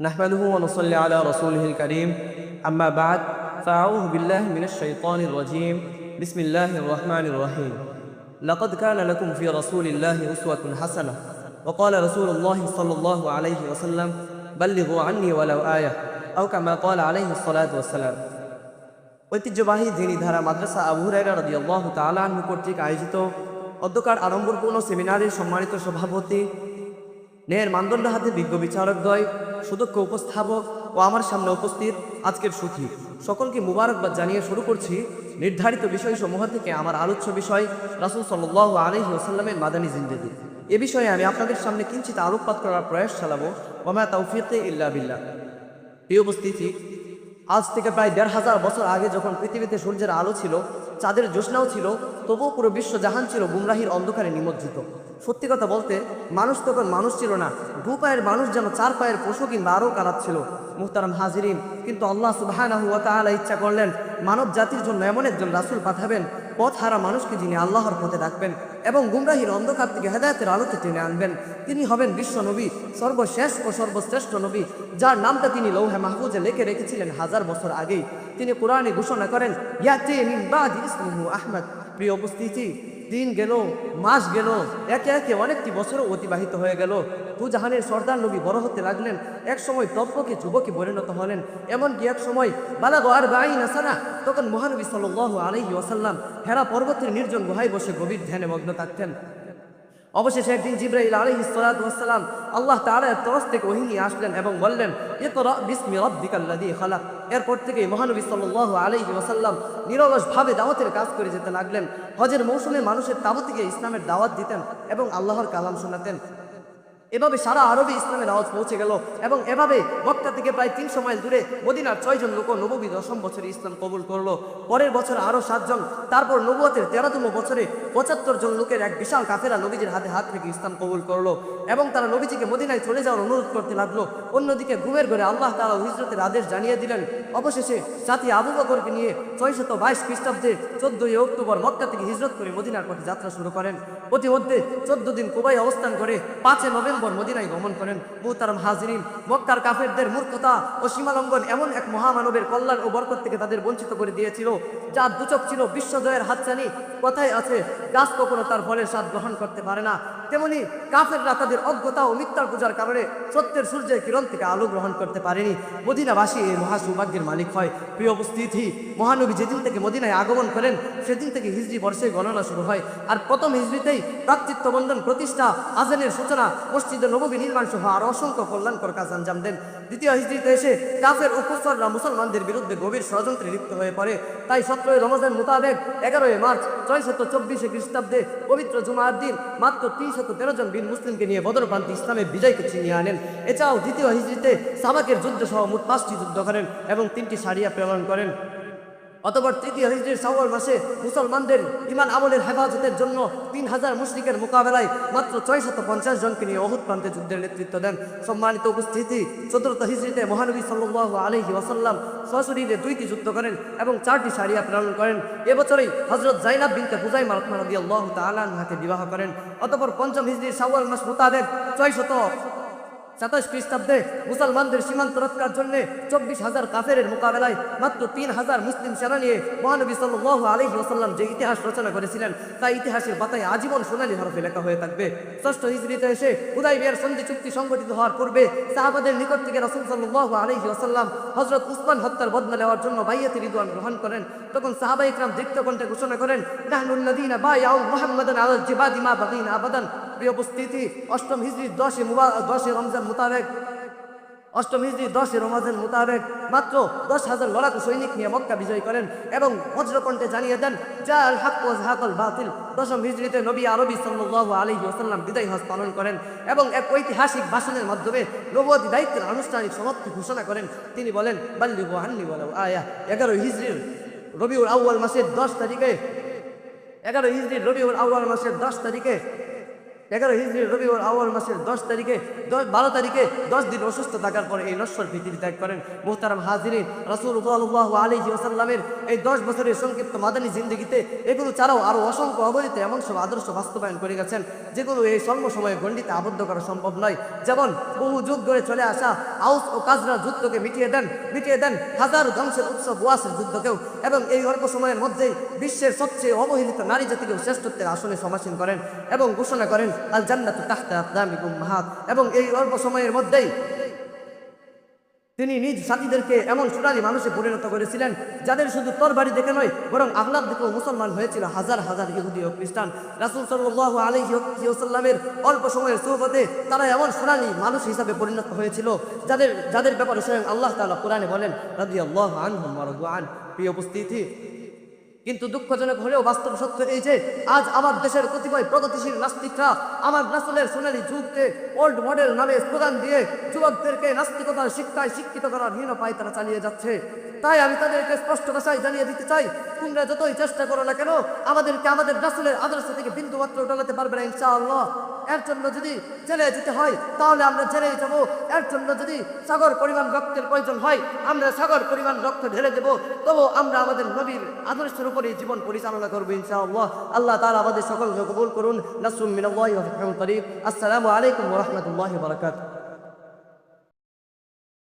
نحمده ونصلي على رسوله الكريم أما بعد فأعوذ بالله من الشيطان الرجيم بسم الله الرحمن الرحيم لقد كان لكم في رسول الله أسوة حسنة وقال رسول الله صلى الله عليه وسلم بلغوا عني ولو آية أو كما قال عليه الصلاة والسلام ঐতিহ্যবাহী দ্বীনী ধারা মাদ্রাসা আবু হুরায়রা রাদিয়াল্লাহু তাআলা আনহু কর্তৃক আয়োজিত অধ্যকার আড়ম্বরপূর্ণ সেমিনারের সম্মানিত সভাপতি, ন্যায়ের মানদণ্ড হাতে বিজ্ঞ বিচারকদ্বয়, সুদক্ষ উপস্থাপক ও আমার সামনে উপস্থিত আজকের সুখী সকলকে মুবারকবাদ জানিয়ে শুরু করছি নির্ধারিত বিষয়সমূহ থেকে আমার আলোচ্য বিষয় রাসূল সাল্লাল্লাহু আলাইহি ওয়াসাল্লামের মাদানী জিন্দেগি। এ বিষয়ে আমি আপনাদের সামনে কিঞ্চিত আলোকপাত করার প্রয়াস চালাবো। ওয়া মা তাওফীকি ইল্লা বিল্লাহ। প্রিয় উপস্থিতি, আজ থেকে প্রায় ১৫০০ বছর আগে যখন পৃথিবীতে সূর্যের আলো ছিল, চাঁদের জ্যোৎস্নাও ছিল, তবুও পুরো বিশ্ব জাহান ছিল গুমরাহির অন্ধকারে নিমজ্জিত। সত্যি কথা বলতে মানুষ তখন মানুষ ছিল না, ২ পায়ের মানুষ যেন ৪ পায়ের পশু কিংবা আরও কারাত ছিল। মুহতারাম হাজিরিন, কিন্তু আল্লাহ সুবহানাহু ওয়া তাআলা ইচ্ছা করলেন মানব জাতির জন্য এমন একজন রাসূল পাঠাবেন, পথ হারা মানুষকে যিনি আল্লাহর পথে ডাকবেন এবং গুমরাহির অন্ধকার থেকে হেদায়েতের আলোতে টেনে আনবেন। তিনি হবেন বিশ্ব নবী, সর্বশেষ ও সর্বশ্রেষ্ঠ নবী, যার নামটা তিনি লৌহে মাহফুজে লিখে রেখেছিলেন ১০০০ বছর আগেই। তিনি কোরআনে ঘোষণা করেন ইয়াতি মিন বাদি ইসমুহু আহমদ। প্রিয় উপস্থিতি, দিন গেল, মাস গেল, একে একে অনেকটি বছরও অতিবাহিত হয়ে গেল। জাহানের সর্দার নবী বড় হতে লাগলেন, এক সময় তপ্পকে যুবকে পরিণত হলেন। এমনকি এক সময় বালাগ আরবাঈনা সানা, তখন মহানবী সাল্লাল্লাহু আলাইহি ওয়াসাল্লাম হেরা পর্বতের নির্জন গুহায় বসে গভীর ধ্যানে মগ্ন থাকতেন। অবশেষে একদিন জিবরাইল আলাইহিস সালাতু ওয়াস সালাম আল্লাহ তাআলার তরফ থেকে ওহী নিয়ে আসলেন এবং বললেন ইকরা বিসমি রাব্বিকাল্লাযী খালাক। এরপর থেকে মহানবী সাল্লাল্লাহু আলাইহি ওয়াসাল্লাম নিরলসভাবে দাওয়াতের কাজ করে যেতে লাগলেন। হজের মৌসুমে মানুষের তাবুতে গিয়ে ইসলামের দাওয়াত দিতেন এবং আল্লাহর কালাম শোনাতেন। এভাবে সারা আরবে ইসলামের আওয়াজ পৌঁছে গেল এবং এভাবে মক্কা থেকে প্রায় ৩০০ মাইল দূরে মদিনার ৬ জন লোক নববী ১০ম বছরে ইসলাম কবুল করলো। পরের বছর আরও ৭ জন, তারপর নবুয়তের ১৩তম বছরে ৭৫ জন লোকের এক বিশাল কাফেরা নবীজির হাতে হাত রেখে ইসলাম কবুল করলো এবং তারা নবীজিকে মদিনায় চলে যাওয়ার অনুরোধ করতে লাগলো। অন্যদিকে ঘুমের ঘরে আল্লাহ তাআলা হিজরতের আদেশ জানিয়ে দিলেন। অবশেষে সাথী আবু বকরকে নিয়ে ৬২২ খ্রিস্টাব্দে ১৪ই অক্টোবর মক্কা থেকে হিজরত করে মদিনার পথে যাত্রা শুরু করেন। প্রতিমধ্যে ১৪ দিন কুবায় অবস্থান করে ৫ নভেম্বর মদিনায় গমন করেন। মুহতারাম হাজিরিন, মক্কার কাফেরদের মূর্খতা ও সীমালঙ্ঘন এমন এক মহামানবের কল্যাণ ও বরকত থেকে তাদের বঞ্চিত করে দিয়েছিল, যার দুচক ছিল বিশ্বজয়ের হাতছানি। কথায় আছে, গাছ কখনো তার ফলের স্বাদ গ্রহণ করতে পারে না, তেমনি কাফেররা তাদের অজ্ঞতা ও মিথ্যার পূজার কারণে সত্যের সূর্যের কিরণ থেকে আলো গ্রহণ করতে পারেনি। মদিনাবাসী এই মহা সৌভাগ্যের মালিক হয়। প্রিয় উপস্থিতি, মহানবী যেদিন থেকে মদিনায় আগমন করেন সেদিন থেকে হিজরি বর্ষে গণনা শুরু হয়। আর প্রথম হিজরিতেই প্রাতৃত্ব বন্ধন প্রতিষ্ঠা, আজানের সূচনা, মসজিদে নববী নির্মাণ সহ আর অসংখ্য কল্যাণকর কাজ আঞ্জাম দেন। দ্বিতীয় হিজরিতে এসে কাফের ও কুফাররা মুসলমানদের বিরুদ্ধে গভীর ষড়যন্ত্রে লিপ্ত হয়ে পড়ে। তাই ১৭ই রমজান মোতাবেক ১১ই মার্চ ৬২৪ খ্রিস্টাব্দে পবিত্র জুমার দিন মাত্র ৩১৩ জন বীর মুসলিমকে নিয়ে বদর প্রান্তে ইসলামের বিজয়কে ছিনিয়ে আনেন। এছাড়াও দ্বিতীয় হিজরিতে সাবাকের যুদ্ধ সহ মোট ৫টি যুদ্ধ করেন এবং 3টি সারিয়া প্রেরণ করেন। অতঃপর তৃতীয় হিজরির শাওয়াল মাসে মুসলমানদের ঈমান আমলের হেফাজতের জন্য ৩০০০ মুশরিকের মোকাবেলায় মাত্র ৬৫০ জনকে নিয়ে উহুদ প্রান্তে যুদ্ধের নেতৃত্ব দেন। সম্মানিত উপস্থিতি, ১৪th হিজরিতে মহানবী সাল্লাল্লাহু আলাইহি ওয়াসাল্লাম সশরীরে ২টি যুদ্ধ করেন এবং ৪টি সারিয়া প্রেরণ করেন। এবছরই হযরত যায়নাব বিনতে হুযাইমা রাদিয়াল্লাহু তাআলা আনহাকে বিবাহ করেন। অতঃপর পঞ্চম হিজরির শাওয়াল মাস মোতাবেক ৬২৭ খ্রিস্টাব্দে মুসলমানদের সীমান্ত রক্ষার জন্য ২৪,০০০ কাফেরের মোকাবেলায় মাত্র ৩,০০০ মুসলিম সেনা নিয়ে মহানবী সাল্লাল্লাহু আলাইহি ওয়াসাল্লাম যে ইতিহাস রচনা করেছিলেন তা ইতিহাসের পাতায় আজীবন সোনালী হরফে লেখা হয়ে থাকবে। ষষ্ঠ হিজরিতে এসে হুদায়বিয়ার সন্ধি চুক্তি সংগঠিত হওয়ার পূর্বে সাহাবাদের নিকট থেকে রাসূল সাল্লাল্লাহু আলাইহি ওয়াসাল্লাম হযরত উসমান হত্যার বদলা নেওয়ার জন্য বাইয়াতে রিদওয়ান গ্রহণ করেন। তখন সাহাবা ইকরাম দীপ্ত কণ্ঠে ঘোষণা করেন নাহনুল্লাযীনা বায়াউ মুহাম্মাদান আলাল জিবাদি মা বাগিনা আবাদান। প্রিয় উপস্থিতি, অষ্টম হিজরির 10 রমজান মোতাবেক মাত্র ১০,০০০ লড়াকু সৈনিক নিয়ে মক্কা বিজয় করেন এবং বজ্রকণ্ঠে জানিয়ে দেন জাল হক ওয়া যাহাকাল বাতিল। দশম হিজরিতে নবী আরবি সাল্লাল্লাহু আলাইহি ওয়াসাল্লাম বিদায় হজ পালন করেন এবং এক ঐতিহাসিক ভাষণের মাধ্যমে নবুয়তি দায়িত্বের আনুষ্ঠানিক সমাপ্তি ঘোষণা করেন। তিনি বলেন বাল্লিগু আন্নী ওয়ালাউ আয়া। ১১ হিজরির রবিউল আউয়াল মাসের 10 তারিখে 11 হিজরি রবিউল আউয়াল মাসের 12 তারিখে 10 দিন অসুস্থ থাকার পরে এই নশ্বর পৃথিবী ত্যাগ করেন। মুহতারাম হাজিরিন, রাসূল সাল্লাল্লাহু আলাইহি ওয়াসাল্লামের এই 10 বছরের সংক্ষিপ্ত মাদানী জিন্দেগিতে এগুলো ছাড়াও আরও অসংখ্য অবৈধ এমন সব আদর্শ বাস্তবায়ন করে গেছেন যেগুলো এই স্বল্প সময়ে গণ্ডিতে আবদ্ধ করা সম্ভব নয়। যেমন বহু যুগ ধরে চলে আসা আউস ও কাজরা যুদ্ধকে মিটিয়ে দেন হাজার ধ্বংসের উৎসব ওয়াসের যুদ্ধকেও, এবং এই অল্প সময়ের মধ্যেই বিশ্বের সবচেয়ে অবহেলিত নারী জাতিকেও শ্রেষ্ঠত্বের আসনে সমাসীন করেন এবং ঘোষণা করেন আল জান্নাতু তাহতা আকদামিকুম উম্মাহাত। এবং এই অল্প সময়ের মধ্যেই তিনি নিজ সাথীদেরকে এমন সোনালী মানুষে পরিণত করেছিলেন যাদের শুধু তরবারি দেখে নয় বরং আখলাক দেখেও মুসলমান হয়েছিল হাজার হাজার ইহুদি ও খ্রিস্টান। রাসূল সাল্লাল্লাহু আলাইহি ওয়াসাল্লামের অল্প সময়ের সুহবতে তারা এমন সোনালী মানুষ হিসাবে পরিণত হয়েছিল যাদের ব্যাপারে স্বয়ং আল্লাহ তাআলা কোরআনে বলেন রাদিয়াল্লাহু আনহুম ওয়া রাদু আন। প্রিয় উপস্থিতি, কিন্তু দুঃখজনক হলেও বাস্তব সত্য এই যে আজ আমার দেশের কতিপয় প্রগতিশীল নাস্তিকরা আমার রাসূলের সোনালী যুগকে ওল্ড মডেল নামে স্লোগান দিয়ে যুবকদেরকে নাস্তিকতার শিক্ষায় শিক্ষিত করার হীন পায় তারা চালিয়ে যাচ্ছে। তাই আমি তাদেরকে স্পষ্ট ভাষায় জানিয়ে দিতে চাই, তোমরা যতই চেষ্টা করো না কেন আমাদেরকে আমাদের রাসূলের আদর্শ থেকে বিন্দুমাত্র টলাতে পারবে না ইনশাআল্লাহ। এর জন্য যদি জেলে যেতে হয় তাহলে আমরা জেলেই যাব, এর জন্য যদি সাগর পরিমাণ রক্তের প্রয়োজন হয় আমরা সাগর পরিমাণ রক্ত ঢেলে দেব, তবু আমরা আমাদের নবীর আদর্শের উপরে জীবন পরিচালনা করবো ইনশাআল্লাহ। আল্লাহ তাআলা আমাদের সকলকে কবুল করুন। নাসরুম মিনাল্লাহি ওয়া ফাতহুন করিব। আসসালামু আলাইকুম ওয়া রাহমাতুল্লাহি ওয়া বারাকাতুহু।